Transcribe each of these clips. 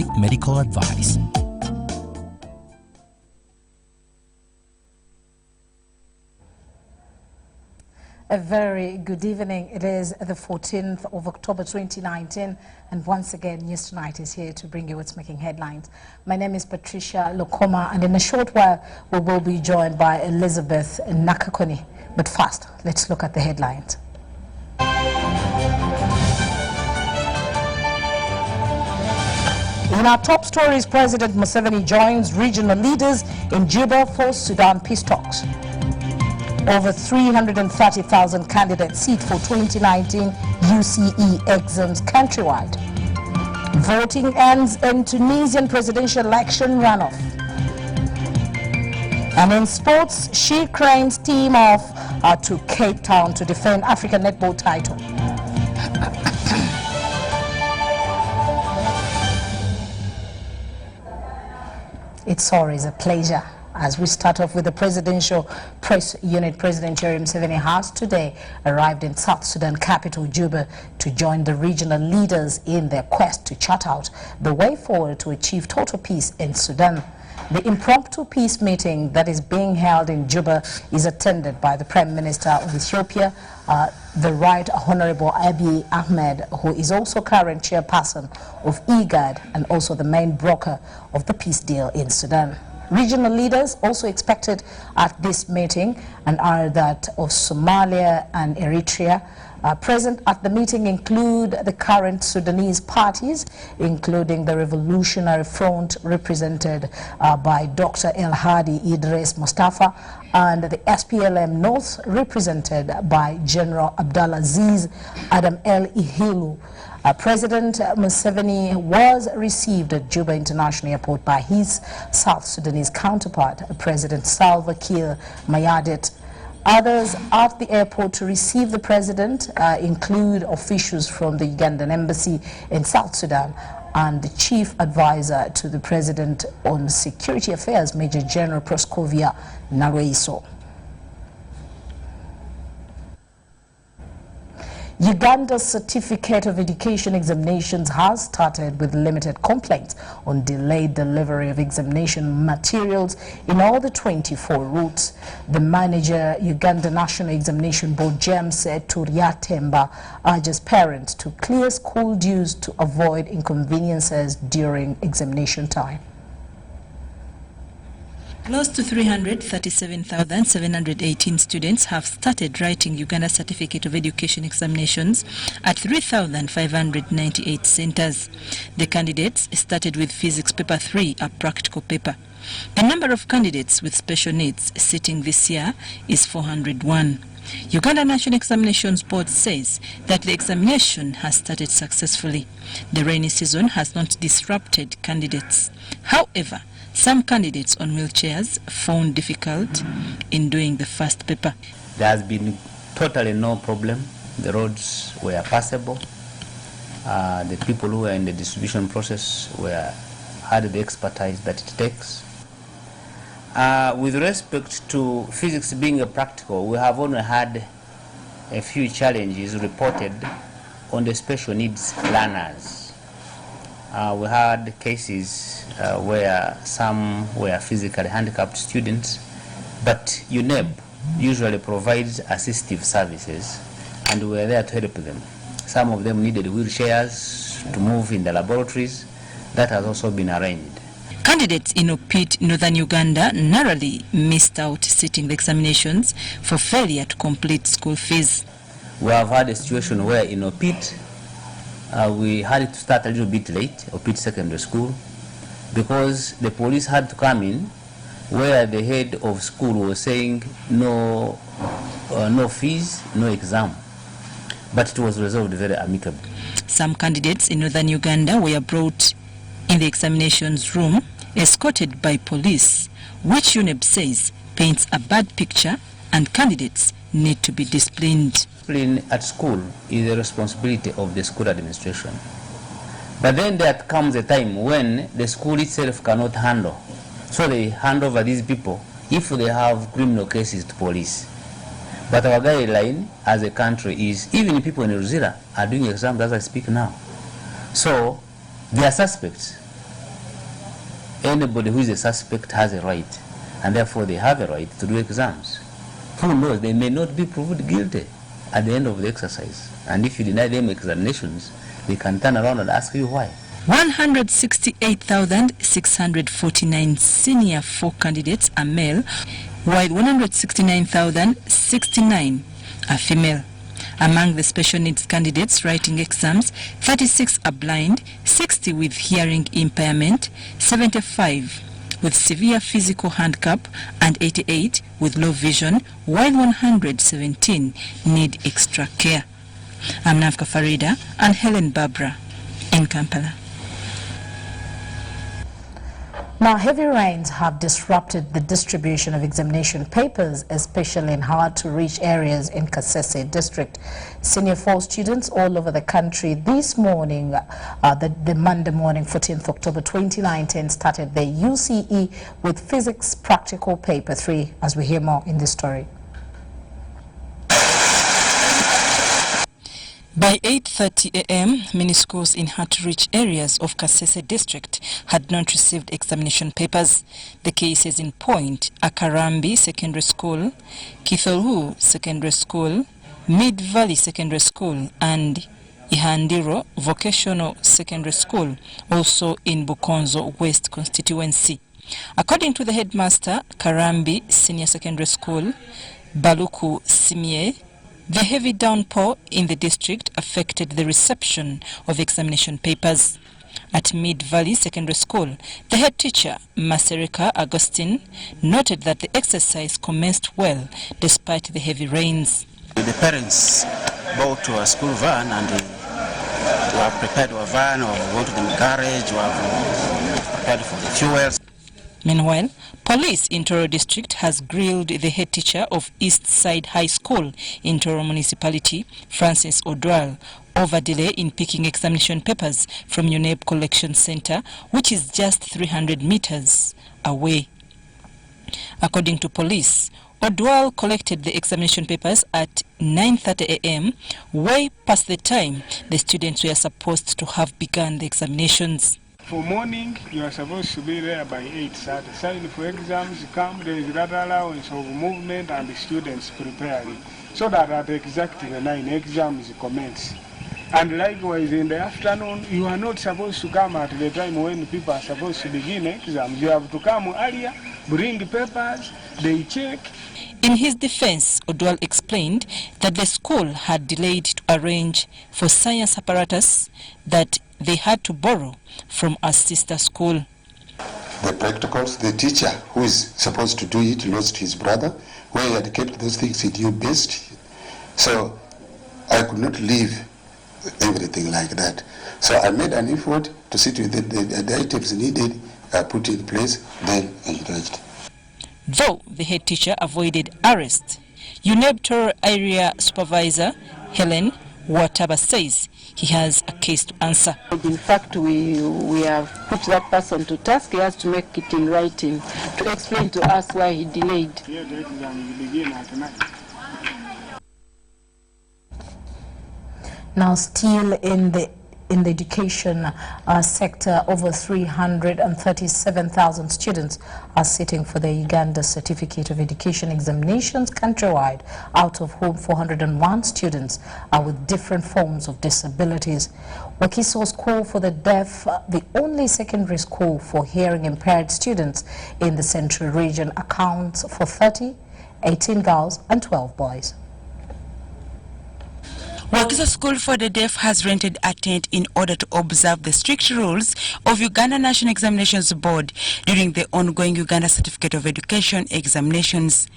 seek medical advice. A very good evening. It is the 14th of October 2019, and once again News Tonight is here to bring you what's making headlines. My name is Patricia Lokoma, and in a short while we will be joined by Elizabeth Nakakoni. But first, let's look at the headlines. In our top stories, President Museveni joins regional leaders in Juba for Sudan peace talks. Over 330,000 candidates seat for 2019 UCE exams countrywide. Voting ends in Tunisian presidential election runoff. And in sports, She Cranes team off to Cape Town to defend African netball title. It's always a pleasure. As we start off with the Presidential Press Unit, President Yoweri Museveni has today arrived in South Sudan capital Juba to join the regional leaders in their quest to chart out the way forward to achieve total peace in Sudan. The impromptu peace meeting that is being held in Juba is attended by the Prime Minister of Ethiopia, the Right Honorable Abiy Ahmed, who is also current chairperson of IGAD and also the main broker of the peace deal in Sudan. Regional leaders also expected at this meeting and are that of Somalia and Eritrea. Present at the meeting include the current Sudanese parties, including the Revolutionary Front represented by Dr. El Hadi Idris Mustafa, and the SPLM North represented by General Abdulaziz Adam El Ihilu. President Museveni was received at Juba International Airport by his South Sudanese counterpart, President Salva Kiir Mayardit. Others at the airport to receive the president include officials from the Ugandan Embassy in South Sudan and the chief advisor to the president on security affairs, Major General Proscovia Narweiso. Uganda's Certificate of Education examinations has started with limited complaints on delayed delivery of examination materials in all the 24 routes. The manager, Uganda National Examination Board, James Turiatemba, urges parents to clear school dues to avoid inconveniences during examination time. Close to 337,718 students have started writing Uganda Certificate of Education examinations at 3,598 centers. The candidates started with Physics Paper 3, a practical paper. The number of candidates with special needs sitting this year is 401. Uganda National Examinations Board says that the examination has started successfully. The rainy season has not disrupted candidates. However, some candidates on wheelchairs found difficult in doing the first paper. There has been totally no problem. The roads were passable. The people who were in the distribution process had the expertise that it takes. With respect to physics being a practical, we have only had a few challenges reported on the special needs learners. We had cases where some were physically handicapped students, but UNEB usually provides assistive services, and we were there to help them. Some of them needed wheelchairs to move in the laboratories. That has also been arranged. Candidates in Opit, Northern Uganda, narrowly missed out sitting the examinations for failure to complete school fees. We have had a situation where in Opit, we had to start a little bit late, Opit Secondary School, because the police had to come in where the head of school was saying no fees, no exam. But it was resolved very amicably. Some candidates in Northern Uganda were brought in the examinations room, escorted by police, which UNEB says paints a bad picture and candidates need to be disciplined. Discipline at school is the responsibility of the school administration. But then there comes a time when the school itself cannot handle. So they hand over these people if they have criminal cases to police. But our guideline as a country is even people in Ruzira are doing exams as I speak now. So they are suspects. Anybody who is a suspect has a right, and therefore they have a right to do exams. Who knows, they may not be proved guilty at the end of the exercise. And if you deny them examinations, they can turn around and ask you why. 168,649 senior 4 candidates are male, while 169,069 are female. Among the special needs candidates writing exams, 36 are blind, 60 with hearing impairment, 75 with severe physical handicap, and 88 with low vision, while 117 need extra care. I'm Nafka Farida and Helen Barbara in Kampala. Now, heavy rains have disrupted the distribution of examination papers, especially in hard-to-reach areas in Kasese district. Senior 4 students all over the country this morning, the Monday morning, 14th October 2019, started their UCE with Physics Practical Paper 3, as we hear more in this story. By 8:30 a.m., many schools in hard-to-reach areas of Kasese district had not received examination papers. The cases in point are Karambi Secondary School, Kitholhu Secondary School, Mid Valley Secondary School, and Ihandiro Vocational Secondary School, also in Bukonzo West constituency. According to the headmaster, Karambi Senior Secondary School, Baluku Simie, the heavy downpour in the district affected the reception of examination papers. At Mid Valley Secondary School, the head teacher, Maserika Agustin, noted that the exercise commenced well despite the heavy rains. The parents bought a school van and we have prepared a van, or go to the garage, we have prepared for the fuels. Meanwhile, police in Toro district has grilled the head teacher of East Side High School in Toro municipality, Francis Odwal, over delay in picking examination papers from UNEB Collection Center, which is just 300 meters away. According to police, Odwal collected the examination papers at 9:30 a.m., way past the time the students were supposed to have begun the examinations. For morning, you are supposed to be there by 8:30. Sign for exams come, there is that allowance of movement and the students preparing, so that at exactly 9 exams commence. And likewise in the afternoon, you are not supposed to come at the time when people are supposed to begin exams. You have to come earlier, bring papers, they check. In his defense, Odwal explained that the school had delayed to arrange for science apparatus that they had to borrow from a sister school. The practicals, the teacher who is supposed to do it lost his brother, where he had kept those things he knew best. So I could not leave everything like that. So I made an effort to sit with the items needed, put in place, then encouraged. Though the head teacher avoided arrest, UNEB Toro area supervisor Helen Wataba says he has a case to answer. In fact, we have put that person to task. He has to make it in writing to explain to us why he delayed. Here the exam will begin at 9. Now, still in the education sector, over 337,000 students are sitting for the Uganda Certificate of Education examinations countrywide, out of whom 401 students are with different forms of disabilities. Wakiso School for the Deaf, the only secondary school for hearing impaired students in the central region, accounts for 18 girls and 12 boys. Wakiso School for the Deaf has rented a tent in order to observe the strict rules of Uganda National Examinations Board during the ongoing Uganda Certificate of Education examinations.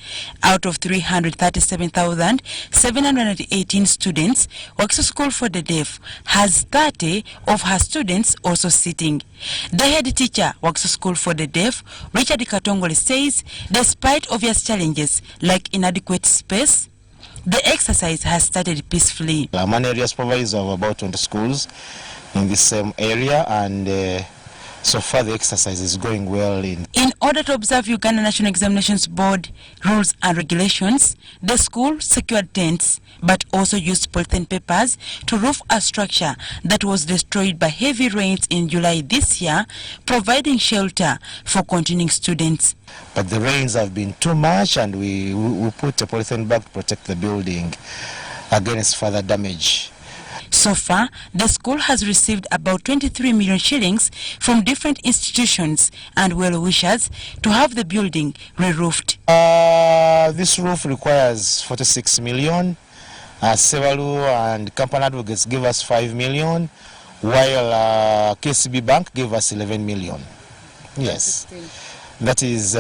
Out of 337,718 students, Wakiso School for the Deaf has 30 of her students also sitting. The head teacher, Wakiso School for the Deaf, Richard Katongole, says despite obvious challenges like inadequate space, the exercise has started peacefully. I'm an area supervisor of about 20 schools in the same area, and so far the exercise is going well. In order to observe Uganda National Examinations Board rules and regulations, the school secured tents but also used polythene papers to roof a structure that was destroyed by heavy rains in July this year, providing shelter for continuing students. But the rains have been too much, and we put a polythene bag to protect the building against further damage. So far, the school has received about 23 million shillings from different institutions and well-wishers to have the building re-roofed. This roof requires 46 million. Sevalu and Company Advocates give us 5 million, while KCB Bank gave us 11 million. Yes, that is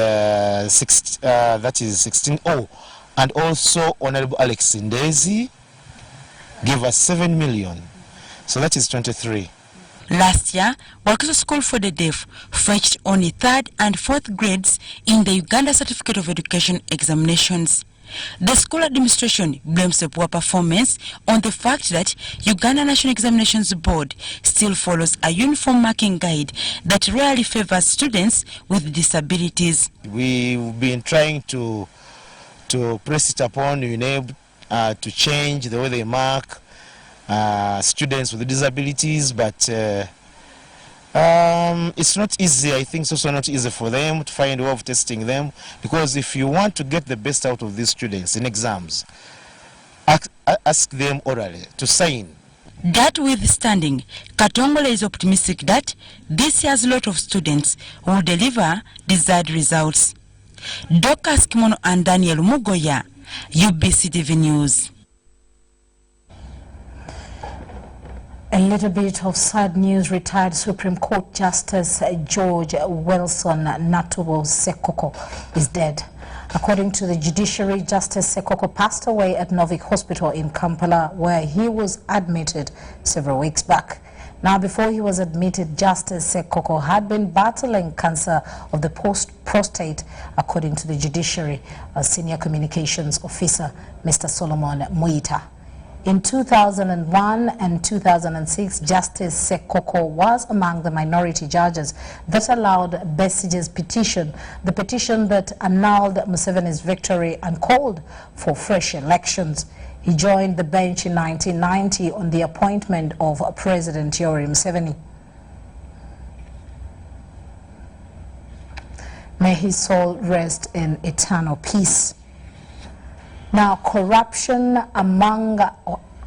16. Oh, and also Honorable Alex Ndezi gave us 7 million, so that is 23. Last year, Wakiso School for the Deaf fetched only 3rd and 4th grades in the Uganda Certificate of Education examinations. The school administration blames the poor performance on the fact that Uganda National Examinations Board still follows a uniform marking guide that rarely favors students with disabilities. We've been trying to press it upon UNEB to change the way they mark students with disabilities, but it's not easy. I think it's also not easy for them to find a way of testing them, because if you want to get the best out of these students in exams, ask them orally to sign. That withstanding, Katongole is optimistic that this year's lot of students will deliver desired results. Dokas Kimono and Daniel Mugoya, UBC TV News. A little bit of sad news. Retired Supreme Court Justice George Wilson Natubo Sekoko is dead. According to the judiciary, Justice Sekoko passed away at Novik Hospital in Kampala, where he was admitted several weeks back. Now, before he was admitted, Justice Sekoko had been battling cancer of the prostate, according to the judiciary senior communications officer, Mr. Solomon Muita. In 2001 and 2006, Justice Sekoko was among the minority judges that allowed Besige's petition, the petition that annulled Museveni's victory and called for fresh elections. He joined the bench in 1990 on the appointment of President Yoweri Museveni. May his soul rest in eternal peace. Now, corruption among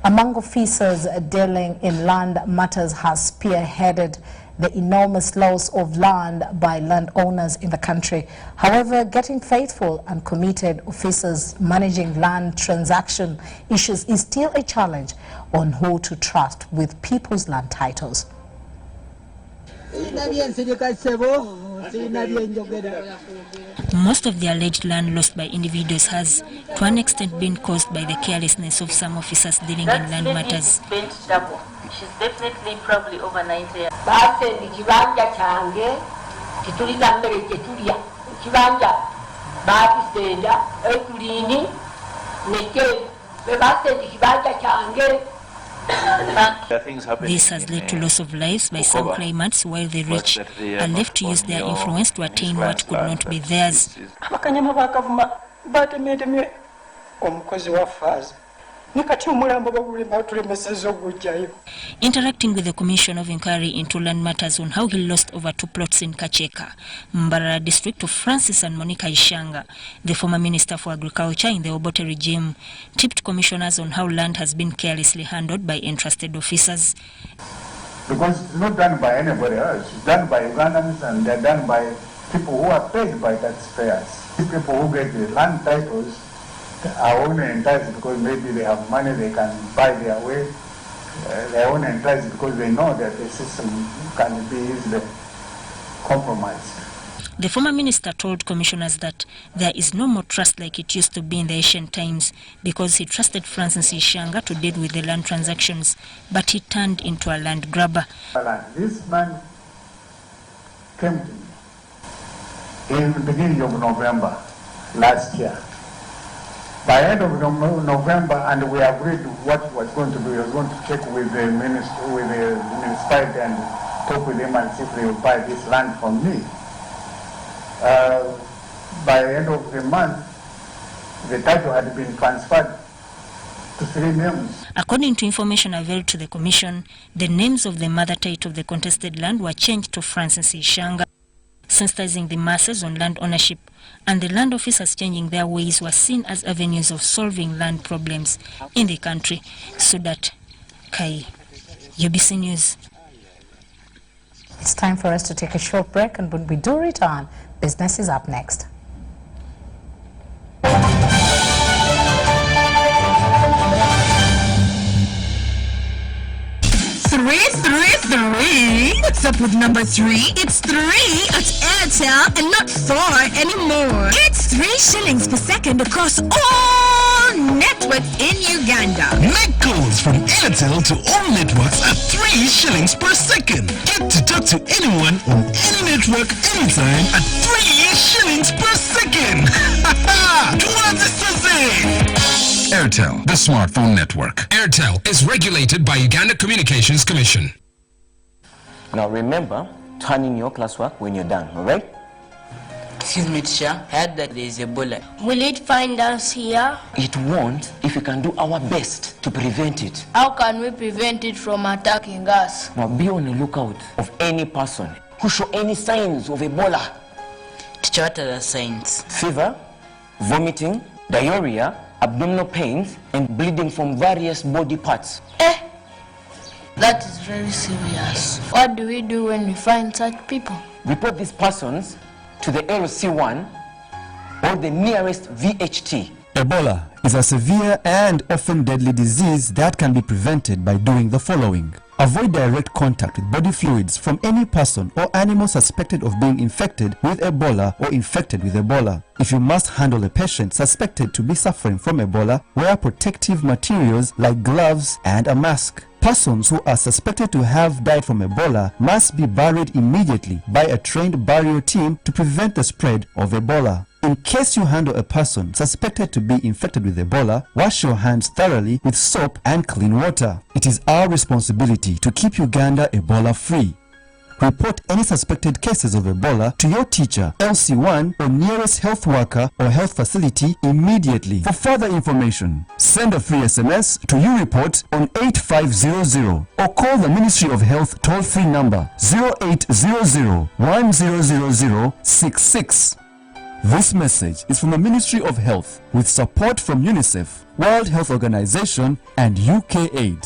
officers dealing in land matters has spearheaded the enormous loss of land by landowners in the country. However, getting faithful and committed officers managing land transaction issues is still a challenge on who to trust with people's land titles. Most of the alleged land lost by individuals has, to an extent, been caused by the carelessness of some officers dealing in land matters. She's definitely probably over 90 years. This has led to loss of lives by some claimants, while the rich are left to use their influence to attain what could not be theirs. Interacting with the Commission of Inquiry into Land Matters on how he lost over 2 plots in Kacheka, Mbarara district of Francis and Monica Ishanga, the former Minister for Agriculture in the Obote regime, tipped commissioners on how land has been carelessly handled by entrusted officers. Because it's not done by anybody else, it's done by Ugandans, and they're done by people who are paid by taxpayers. People who get the land titles are only entitled because maybe they have money, they can buy their way. They are only entitled because they know that the system can be easily compromised. The former minister told commissioners that there is no more trust like it used to be in the ancient times, because he trusted Francis Ishanga to deal with the land transactions, but he turned into a land grabber. This man came to me in the beginning of November last year. By end of November, and we agreed what was going to do. He was going to check with the minister, with the municipality and talk with them and see if they will buy this land from me. By the end of the month, the title had been transferred to 3 names. According to information available to the Commission, the names of the mother title of the contested land were changed to Francis Ishanga, sensitizing the masses on land ownership, and the land officers changing their ways were seen as avenues of solving land problems in the country. Sudat Kai, UBC News. It's time for us to take a short break, and when we do return, business is up next. Three. What's up with number 3? It's 3 at Airtel and not 4 anymore. It's 3 shillings per second across all networks in Uganda. Make calls from Airtel to all networks at 3 shillings per second. Get to talk to anyone on any network anytime at 3 shillings per second. Airtel, the smartphone network. Airtel is regulated by Uganda Communications Commission. Now remember, turn in your classwork when you're done, alright? Excuse me, teacher, I heard that there is Ebola. Will it find us here? It won't if we can do our best to prevent it. How can we prevent it from attacking us? Now be on the lookout of any person who show any signs of Ebola. Teacher, what are the signs? Fever, vomiting, diarrhea, abdominal pains, and bleeding from various body parts. That is very serious. What do we do when we find such people? Report these persons to the LC1 or the nearest VHT. Ebola is a severe and often deadly disease that can be prevented by doing the following. Avoid direct contact with body fluids from any person or animal suspected of being infected with Ebola or infected with Ebola. If you must handle a patient suspected to be suffering from Ebola, wear protective materials like gloves and a mask. Persons who are suspected to have died from Ebola must be buried immediately by a trained burial team to prevent the spread of Ebola. In case you handle a person suspected to be infected with Ebola, wash your hands thoroughly with soap and clean water. It is our responsibility to keep Uganda Ebola free. Report any suspected cases of Ebola to your teacher, LC1, or nearest health worker or health facility immediately. For further information, send a free SMS to YouReport on 8500 or call the Ministry of Health toll-free number 0800 1000 66. This message is from the Ministry of Health with support from UNICEF, World Health Organization, and UK Aid.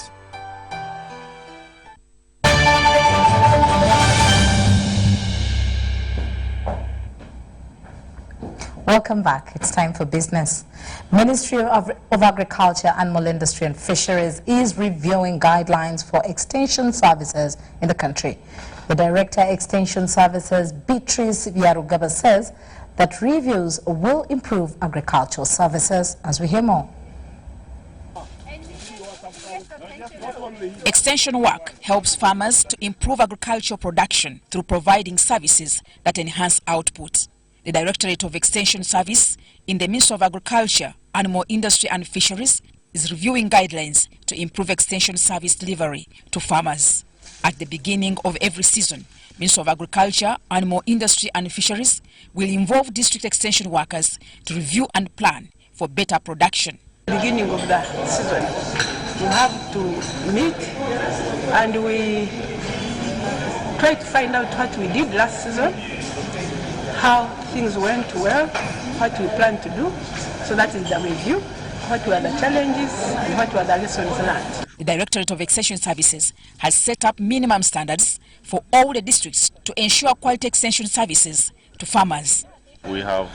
Welcome back. It's time for business. Ministry of Agriculture, Animal Industry and Fisheries is reviewing guidelines for extension services in the country. The Director Extension Services, Beatrice Yarugaba, says that reviews will improve agricultural services. As we hear more. Extension work helps farmers to improve agricultural production through providing services that enhance output. The Directorate of Extension Service in the Ministry of Agriculture, Animal Industry and Fisheries is reviewing guidelines to improve extension service delivery to farmers. At the beginning of every season, Ministry of Agriculture, Animal Industry and Fisheries will involve district extension workers to review and plan for better production. Beginning of the season, we have to meet and we try to find out what we did last season, how things went well, what we plan to do. So that is the review, what were the challenges and what were the lessons learned. The Directorate of Extension Services has set up minimum standards for all the districts to ensure quality extension services to farmers. We have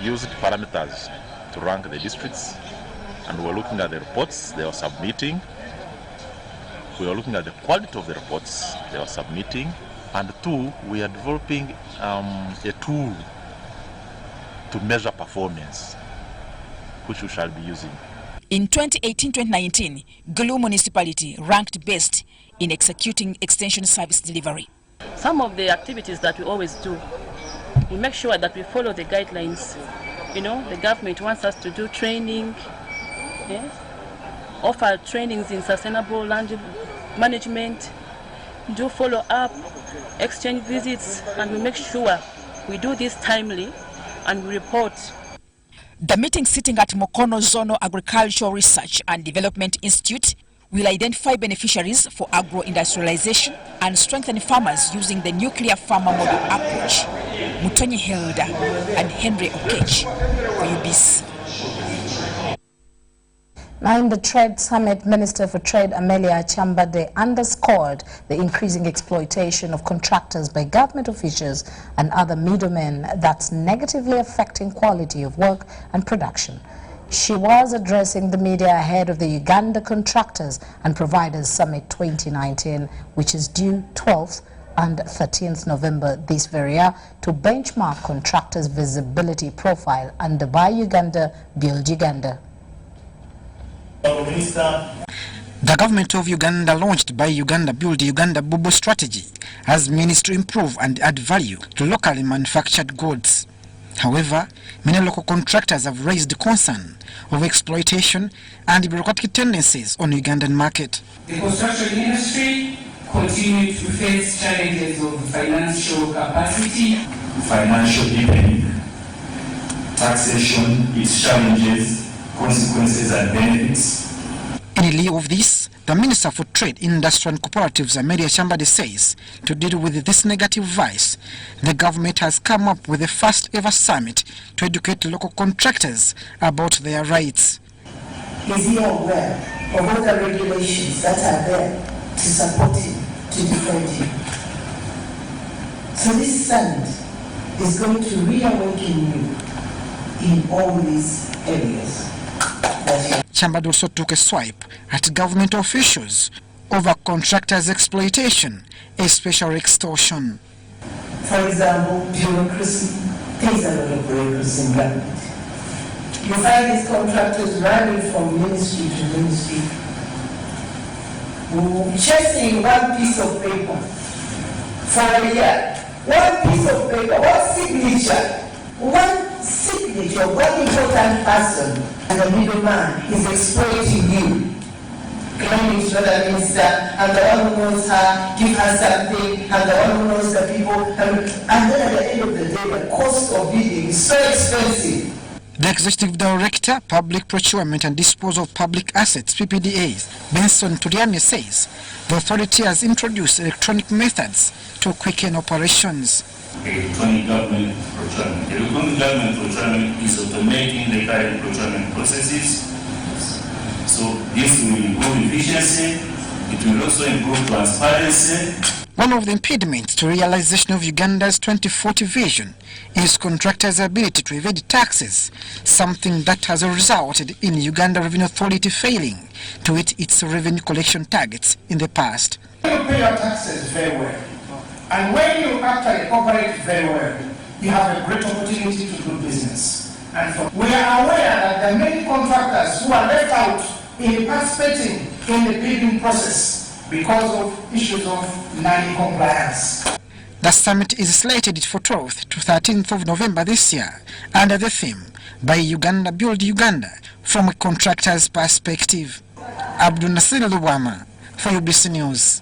used parameters to rank the districts, and we're looking at the reports they are submitting. We are looking at the quality of the reports they are submitting. And 2, we are developing a tool to measure performance, which we shall be using. In 2018-2019, Gulu municipality ranked best in executing extension service delivery. Some of the activities that we always do, we make sure that we follow the guidelines. You know, the government wants us to do training, yes, offer trainings in sustainable land management, do follow up, exchange visits, and we make sure we do this timely and we report. The meeting sitting at Mokono Zonal Agricultural Research and Development Institute will identify beneficiaries for agro-industrialization and strengthen farmers using the nuclear farmer model approach. Mutonyi Hilda and Henry Okech for UBC. Now in the Trade Summit, Minister for Trade Amelia Chambade underscored the increasing exploitation of contractors by government officials and other middlemen that's negatively affecting quality of work and production. She was addressing the media ahead of the Uganda Contractors and Providers Summit 2019, which is due 12th and 13th November this very year, to benchmark contractors' visibility profile under Buy Uganda, Build Uganda. The government of Uganda launched Buy Uganda, Build Uganda Bubo strategy as means to improve and add value to locally manufactured goods. However, many local contractors have raised concern of exploitation and bureaucratic tendencies on the Ugandan market. The construction industry continues to face challenges of financial capacity, financial deepening, taxation, its challenges, consequences and benefits. In lieu of this, the Minister for Trade, Industry and Cooperatives, Amelia Chambade, says to deal with this negative vice, the government has come up with the first ever summit to educate local contractors about their rights. Is he aware of all the regulations that are there to support him, to defend him? So this summit is going to reawaken you in all these areas. Chambade also took a swipe at government officials over contractors' exploitation, especially extortion. For example, bureaucracy. There's a lot of bureaucracy in government. You find these contractors running from ministry to ministry, chasing one piece of paper for a year. One piece of paper, one signature, one important person, and the middleman is exploiting you. Claiming to the minister, and the one who knows her, give her something, and the one who knows the people, and then at the end of the day, the cost of bidding is so expensive. The Executive Director, Public Procurement and Disposal of Public Assets, PPDAs, Benson Turiani, says the authority has introduced electronic methods to quicken operations. Electronic government procurement. Electronic government procurement is automating the current procurement processes. So this will improve efficiency. It will also improve transparency. One of the impediments to realization of Uganda's 2040 vision is contractors' ability to evade taxes, something that has resulted in Uganda Revenue Authority failing to hit its revenue collection targets in the past. You pay your taxes very well, and when you actually operate very well, you have a great opportunity to do business. And we are aware that there are many contractors who are left out in participating in the bidding process because of issues of non-compliance. The summit is slated for 12th to 13th of November this year under the theme Buy Uganda, Build Uganda from a contractor's perspective. Abdul Nasir Luwama for UBC News.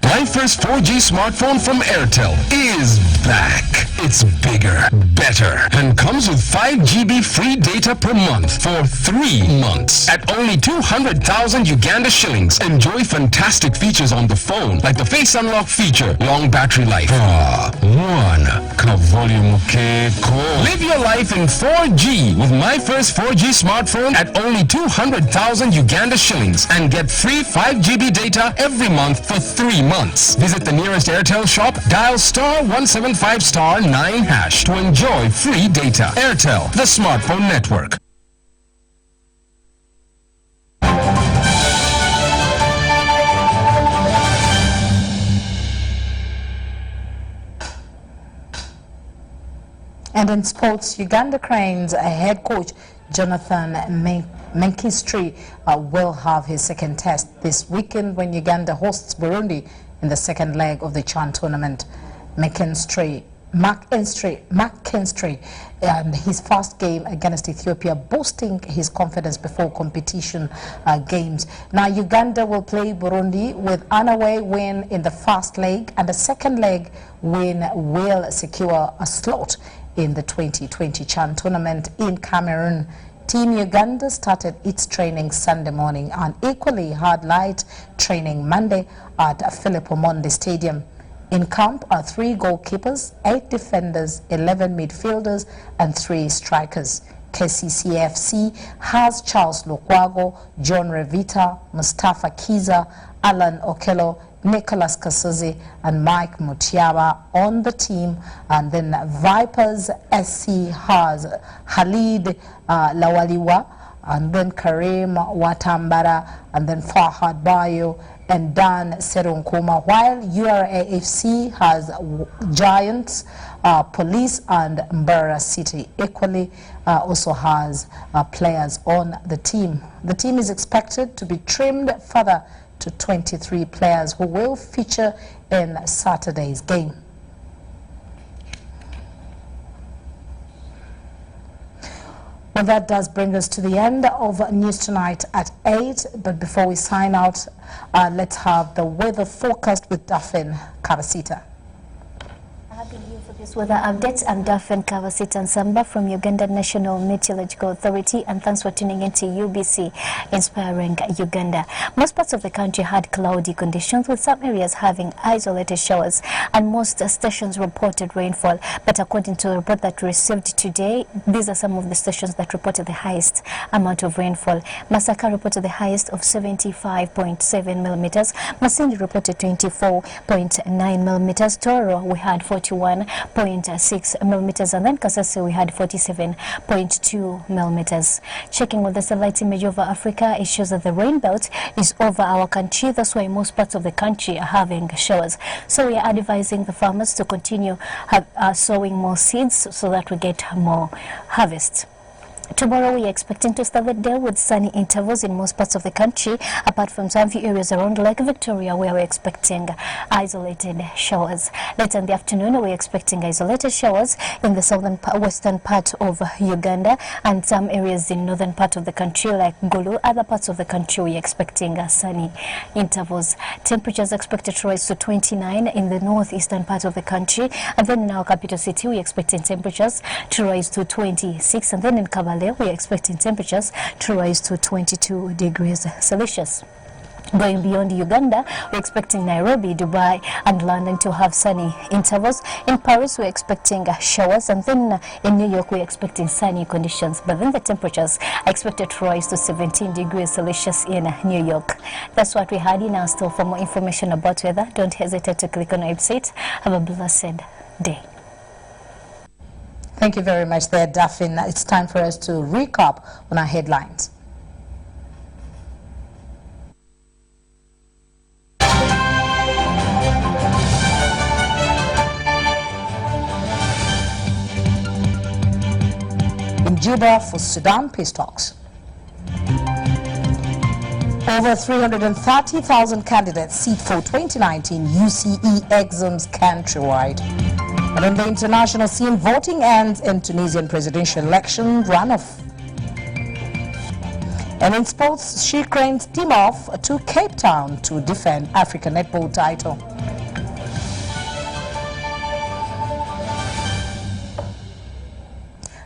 My first 4G smartphone from Airtel is back. It's bigger, better, and comes with 5 GB free data per month for 3 months. At only 200,000 Uganda shillings, enjoy fantastic features on the phone, like the face unlock feature, long battery life. Live your life in 4G with my first 4G smartphone at only 200,000 Uganda shillings and get free 5 GB data every month for 3 months. Visit the nearest Airtel shop, dial *175*9# to enjoy free data. Airtel, the smartphone network. And in sports, Uganda Cranes head coach Jonathan Menkistri will have his second test this weekend when Uganda hosts Burundi in the second leg of the CHAN tournament. Menkistri McKinstry and his first game against Ethiopia, boosting his confidence before competition games. Now Uganda will play Burundi with an away win in the first leg, and the second leg win will secure a slot in the 2020 CHAN tournament in Cameroon. Team Uganda started its training Sunday morning and equally had light training Monday at Philip Omondi Stadium. In camp are 3 goalkeepers, 8 defenders, 11 midfielders and 3 strikers. KCCFC has Charles Lukwago, John Revita, Mustafa Kiza, Alan Okello, Nicholas Kasuzi and Mike Mutiaba on the team, and then Vipers SC has Khalid Lawaliwa, and then Karim Watambara, and then Fahad Bayo and Dan Serunkuma, while URAFC has Giants, Police and Mbara City equally also has players on the team. The team is expected to be trimmed further to 23 players who will feature in Saturday's game. Well, that does bring us to the end of News Tonight at 8. But before we sign out, let's have the weather forecast with Daphne Kavasita. For this weather updates, I'm Daphne Kavasita Nsamba from Uganda National Meteorological Authority, and thanks for tuning into UBC Inspiring Uganda. Most parts of the country had cloudy conditions, with some areas having isolated showers, and most stations reported rainfall. But according to the report that we received today, these are some of the stations that reported the highest amount of rainfall. Masaka reported the highest of 75.7 millimeters. Masindi reported 24.9 millimeters. Toro, we had 41.6 millimeters, and then Kasese we had 47.2 millimeters. Checking with the satellite image over Africa, it shows that the rain belt is over our country. That's why most parts of the country are having showers. So we are advising the farmers to continue sowing more seeds so that we get more harvest. Tomorrow we are expecting to start the day with sunny intervals in most parts of the country, apart from some few areas around Lake Victoria where we're expecting isolated showers. Later in the afternoon we're expecting isolated showers in the western part of Uganda and some areas in northern part of the country like Gulu. Other parts of the country we're expecting sunny intervals. Temperatures expected to rise to 29 in the northeastern part of the country, and then in our capital city we're expecting temperatures to rise to 26, and then in Kabale we are expecting temperatures to rise to 22 degrees Celsius. Going beyond Uganda, we're expecting Nairobi, Dubai and London to have sunny intervals. In Paris, we're expecting showers, and then in New York, we're expecting sunny conditions. But then the temperatures are expected to rise to 17 degrees Celsius in New York. That's what we had in our store. For more information about weather, don't hesitate to click on our website. Have a blessed day. Thank you very much there, Daphne. It's time for us to recap on our headlines. In Juba for Sudan peace talks. Over 330,000 candidates seat for 2019 UCE exams countrywide. And on the international scene, voting ends in Tunisian presidential election runoff. And in sports, She Cranes team off to Cape Town to defend African netball title.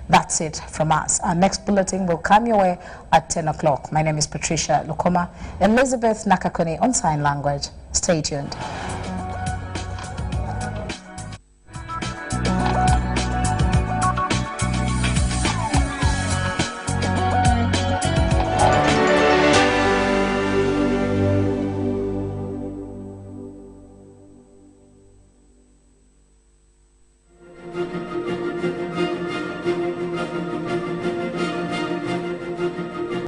That's it from us. Our next bulletin will come your way at 10 o'clock. My name is Patricia Lukoma. Elizabeth Nakakone on sign language. Stay tuned.